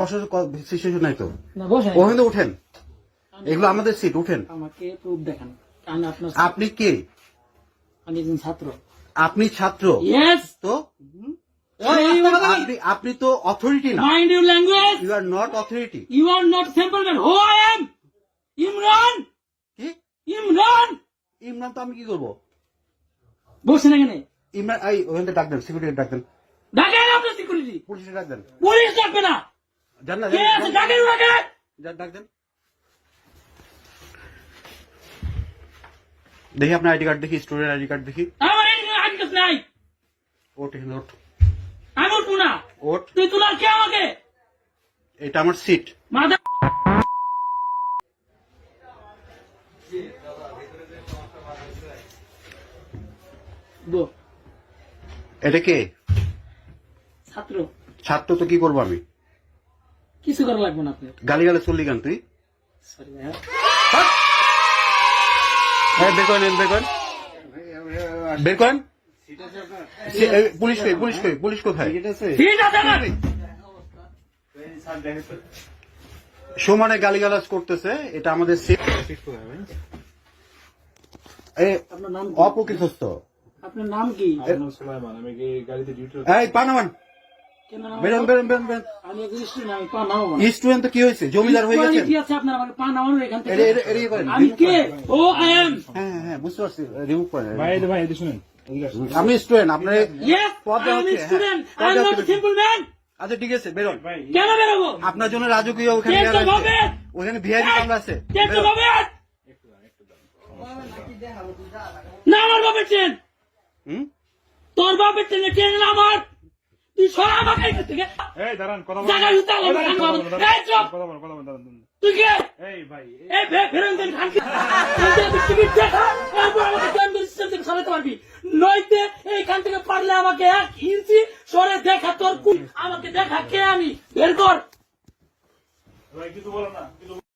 বসার সিচুয়েশন নাই তো, না বসেন। ওখানে তো উঠেন, এগুলো আমাদের সিট, উঠেন। আমাকে প্রুফ দেখান। আমি আপনার আপনি কে? আমি একজন ছাত্র। আপনি ছাত্র? ইয়েস। তো আপনি তো অথরিটি না। Mind your language. You are not authority. You are not simple man. Who I am? Imran. কি ইমরান। ইমরান? তো আমি কি করবো? বসেন এখানে। ইমরান এই ওখান থেকে ডাক দেন, সিকিউরিটি ডাক দেন, ডাকেন আপনার সিকিউরিটি। পুলিশে ডাক দেন। পুলিশ ডাকবে না। জান না, কে আছে? ডাকেন ওনাকে। ডাক দেন। দেখি আপনার আইডি কার্ড, দেখি স্টুডেন্ট আইডি কার্ড দেখি। আমার আইডি কার্ড নাই। ওট এখানে ওট। আমি উঠবো না। ওট। তুই তোলার কে আমাকে? এটা আমার সিট। মাথা দো। এটা কে? ছাত্র। ছাত্র তো কি করবো আমি? কিছু করা লাগবে না আপনি। গালি গালে চললি কেন তুই? সরি ভাইয়া। বের করেন, বের করেন, বের করেন। পুলিশ কই? পুলিশ কই? পুলিশ কোথায়? ঠিক আছে না। সমানে গালিগালাজ করতেছে, এটা আমাদের সিট। আপনার নাম কি? অপকৃতস্থ। আপনার নাম কি? এই পানামান, কেন নাম? বেরোন বেরোন বেরোন বেরোন। আমি একজন স্টুডেন্ট। আমি পা নামাবো না। স্টুডেন্ট তো কি হয়েছে? জমিদার হয়ে গেছেন? কি আছে আপনার? আমাকে পা নামানো এখান থেকে। এড়িয়ে করেন। আমি কে? ও আই এম। হ্যাঁ হ্যাঁ বুঝতে পারছি, রিমুভ করেন। ভাই এদিকে শুনেন। আমি স্টুডেন্ট, আপনার ইয়েস পদ্মা আই এম হচ্ছে, স্টুডেন্ট। হ্যাঁ, I am not Padma simple man. আচ্ছা ঠিক আছে, বেরোন। কেন বেরোবো? আপনার জন্য রাজকীয় ওখানে কে তো গেলে আছে। হবে? ওখানে ভিআইপি কামরা আছে। কে তো বেরোন। হবে? না আমার বাপের চেন। হুম? তোর বাপের চেন চেন না আমার। তুই সরা আমাকে এখান থেকে। এই দাঁড়ান, কথা জায়গায় উঠতে হবে, আমি বাবা। এই চুপ। বলেন। তুই কে? এই ভাই, এই ফেরন দেন খানকে। টিকিট দেখা, এরপর আমাকে কেন্দ্র সিস্টেম থেকে সরাতে পারবি। নইতে এইখান থেকে পারলে আমাকে 1 ইঞ্চি সরে দেখা তোর আমাকে দেখা কে আমি? বের কর। ভাই কিছু বলো না।